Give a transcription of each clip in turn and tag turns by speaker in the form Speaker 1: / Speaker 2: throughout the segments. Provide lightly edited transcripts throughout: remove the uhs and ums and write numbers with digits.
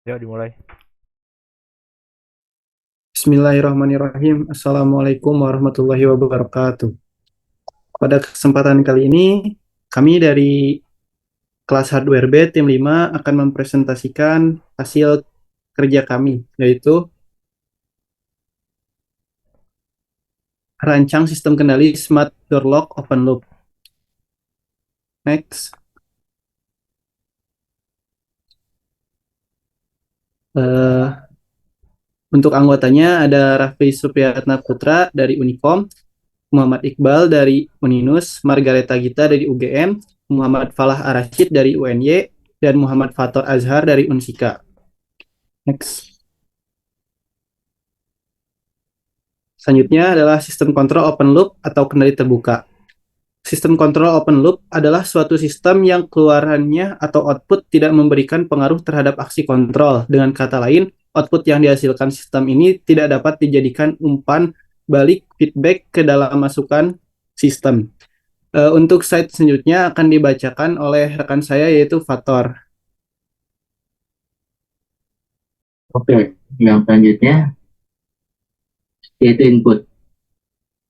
Speaker 1: Yuk dimulai.
Speaker 2: Bismillahirrahmanirrahim. Assalamualaikum warahmatullahi wabarakatuh. Pada kesempatan kali ini, kami dari kelas Hardware B Tim 5 akan mempresentasikan hasil kerja kami, yaitu rancang sistem kendali Smart Door Lock Open Loop. Next. Eh, untuk anggotanya ada Raffi Supriyatna Putra dari Unikom, Muhammad Iqbal dari Uninus, Margareta Gita dari UGM, Muhammad Falah Arashid dari UNY, dan Muhammad Fator Azhar dari Unsika. Next. Selanjutnya adalah sistem kontrol open loop atau kendali terbuka. Sistem kontrol open loop adalah suatu sistem yang keluarannya atau output tidak memberikan pengaruh terhadap aksi kontrol. Dengan kata lain, output yang dihasilkan sistem ini tidak dapat dijadikan umpan balik feedback ke dalam masukan sistem. Untuk slide selanjutnya akan dibacakan oleh rekan saya yaitu Fator.
Speaker 3: Oke, yang selanjutnya yaitu input.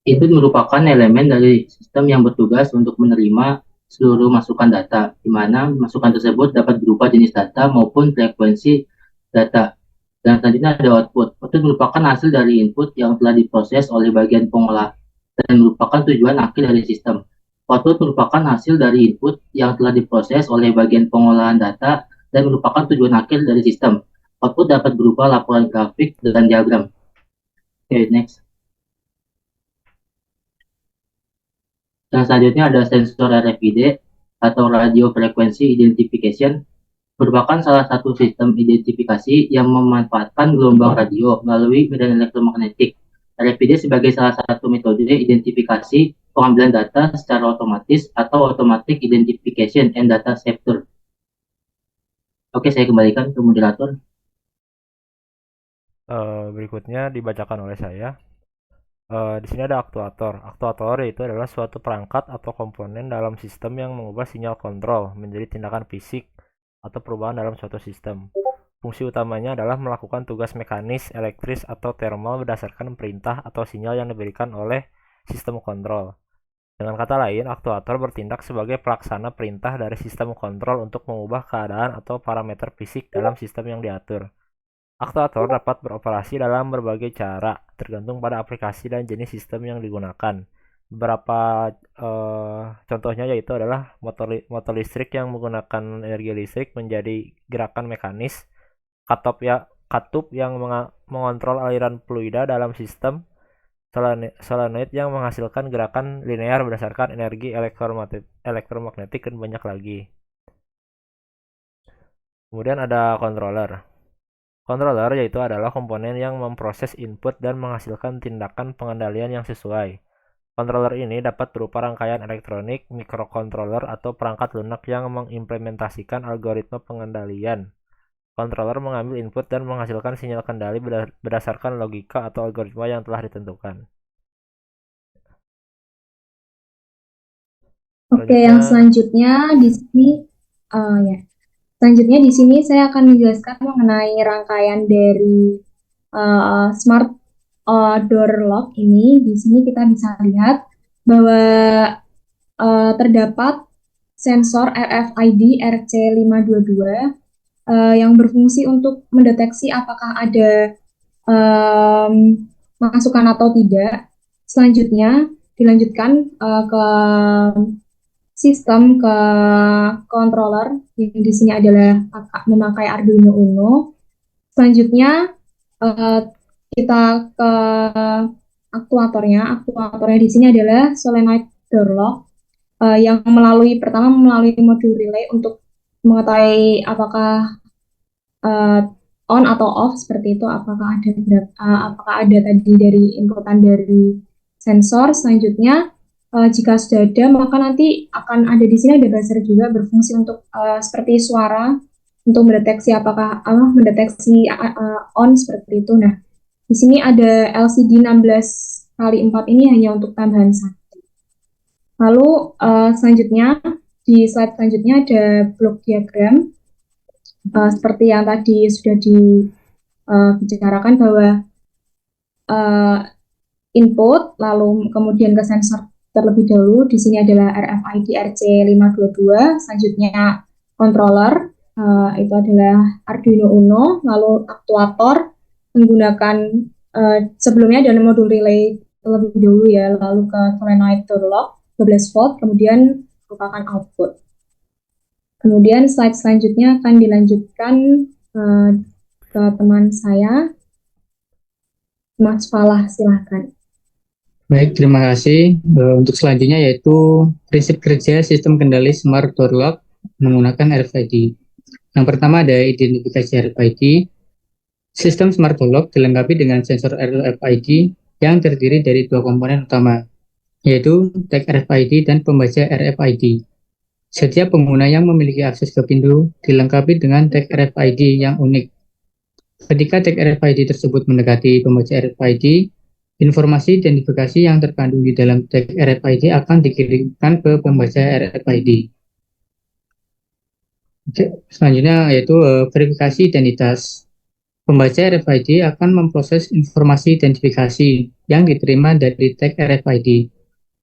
Speaker 3: Input merupakan elemen dari sistem yang bertugas untuk menerima seluruh masukan data, di mana masukan tersebut dapat berupa jenis data maupun frekuensi data. Dan selanjutnya ada output. Output merupakan hasil dari input yang telah diproses oleh bagian pengolah dan merupakan tujuan akhir dari sistem. Output merupakan hasil dari input yang telah diproses oleh bagian pengolahan data dan merupakan tujuan akhir dari sistem. Output dapat berupa laporan grafik dan diagram. Oke, next. Yang selanjutnya ada sensor RFID atau Radio Frequency Identification, merupakan salah satu sistem identifikasi yang memanfaatkan gelombang radio melalui medan elektromagnetik. RFID sebagai salah satu metode identifikasi pengambilan data secara otomatis atau automatic identification and data capture. Oke, saya kembalikan ke moderator.
Speaker 1: Berikutnya dibacakan oleh saya. Di sini ada aktuator. Aktuator itu adalah suatu perangkat atau komponen dalam sistem yang mengubah sinyal kontrol menjadi tindakan fisik atau perubahan dalam suatu sistem. Fungsi utamanya adalah melakukan tugas mekanis, elektris, atau thermal berdasarkan perintah atau sinyal yang diberikan oleh sistem kontrol. Dengan kata lain, aktuator bertindak sebagai pelaksana perintah dari sistem kontrol untuk mengubah keadaan atau parameter fisik dalam sistem yang diatur. Aktuator dapat beroperasi dalam berbagai cara, tergantung pada aplikasi dan jenis sistem yang digunakan. Beberapa contohnya yaitu adalah motor listrik yang menggunakan energi listrik menjadi gerakan mekanis, katup yang mengontrol aliran fluida dalam sistem, solenoid yang menghasilkan gerakan linear berdasarkan energi elektromagnetik dan banyak lagi. Kemudian ada controller. Controller yaitu adalah komponen yang memproses input dan menghasilkan tindakan pengendalian yang sesuai. Controller ini dapat berupa rangkaian elektronik, microcontroller, atau perangkat lunak yang mengimplementasikan algoritma pengendalian. Controller mengambil input dan menghasilkan sinyal kendali berdasarkan logika atau algoritma yang telah ditentukan.
Speaker 4: Oke, yang
Speaker 1: Selanjutnya,
Speaker 4: selanjutnya di sini, ya, selanjutnya di sini saya akan menjelaskan mengenai rangkaian dari smart door lock ini. Di sini kita bisa lihat bahwa terdapat sensor RFID RC522 yang berfungsi untuk mendeteksi apakah ada masukan atau tidak. Selanjutnya dilanjutkan ke sistem ke controller yang di sini adalah memakai Arduino Uno. Selanjutnya uh, kita ke aktuatornya. Aktuatornya di sini adalah solenoid door lock yang pertama melalui modul relay untuk mengetahui apakah uh, on atau off seperti itu, apakah ada tadi dari inputan dari sensor. Selanjutnya jika sudah ada, maka nanti akan ada di sini ada buzzer juga berfungsi untuk seperti suara untuk mendeteksi apakah mendeteksi on seperti itu. Nah, di sini ada LCD 16x4 ini hanya untuk tambahan saja. Lalu selanjutnya di slide selanjutnya ada block diagram. seperti yang tadi sudah dibicarakan bahwa uh, input lalu kemudian ke sensor terlebih dahulu. Di sini adalah RFID RC522, selanjutnya controller, itu adalah Arduino Uno, lalu aktuator menggunakan sebelumnya ada modul relay terlebih dahulu ya, lalu ke solenoid door lock 12 volt, kemudian merupakan output. Kemudian slide selanjutnya akan dilanjutkan ke teman saya, Mas Falah, silahkan.
Speaker 5: Baik, terima kasih. Untuk selanjutnya yaitu prinsip kerja sistem kendali Smart Door Lock menggunakan RFID. Yang pertama ada identifikasi RFID. Sistem Smart Door Lock dilengkapi dengan sensor RFID yang terdiri dari dua komponen utama, yaitu tag RFID dan pembaca RFID. Setiap pengguna yang memiliki akses ke pintu dilengkapi dengan tag RFID yang unik. Ketika tag RFID tersebut mendekati pembaca RFID, informasi identifikasi yang terkandung di dalam tag RFID akan dikirimkan ke pembaca RFID. Selanjutnya yaitu verifikasi identitas. Pembaca RFID akan memproses informasi identifikasi yang diterima dari tag RFID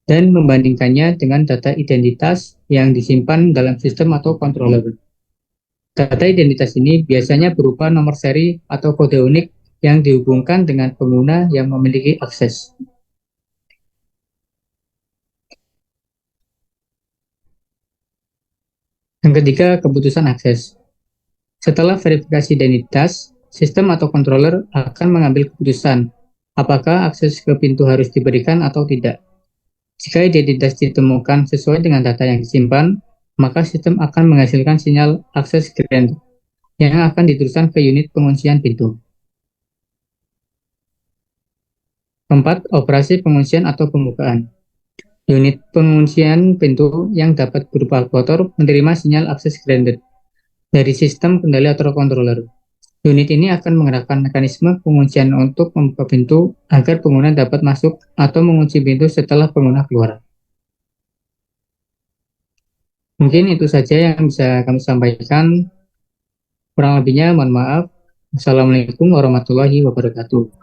Speaker 5: dan membandingkannya dengan data identitas yang disimpan dalam sistem atau controller. Data identitas ini biasanya berupa nomor seri atau kode unik yang dihubungkan dengan pengguna yang memiliki akses. Yang ketiga, keputusan akses. Setelah verifikasi identitas, sistem atau controller akan mengambil keputusan apakah akses ke pintu harus diberikan atau tidak. Jika identitas ditemukan sesuai dengan data yang disimpan, maka sistem akan menghasilkan sinyal akses grant yang akan diteruskan ke unit penguncian pintu. Keempat, operasi penguncian atau pembukaan. Unit penguncian pintu yang dapat berupa aktuator menerima sinyal akses granted dari sistem kendali atau controller. Unit ini akan mengerahkan mekanisme penguncian untuk membuka pintu agar pengguna dapat masuk atau mengunci pintu setelah pengguna keluar. Mungkin itu saja yang bisa kami sampaikan. Kurang lebihnya mohon maaf. Assalamualaikum warahmatullahi wabarakatuh.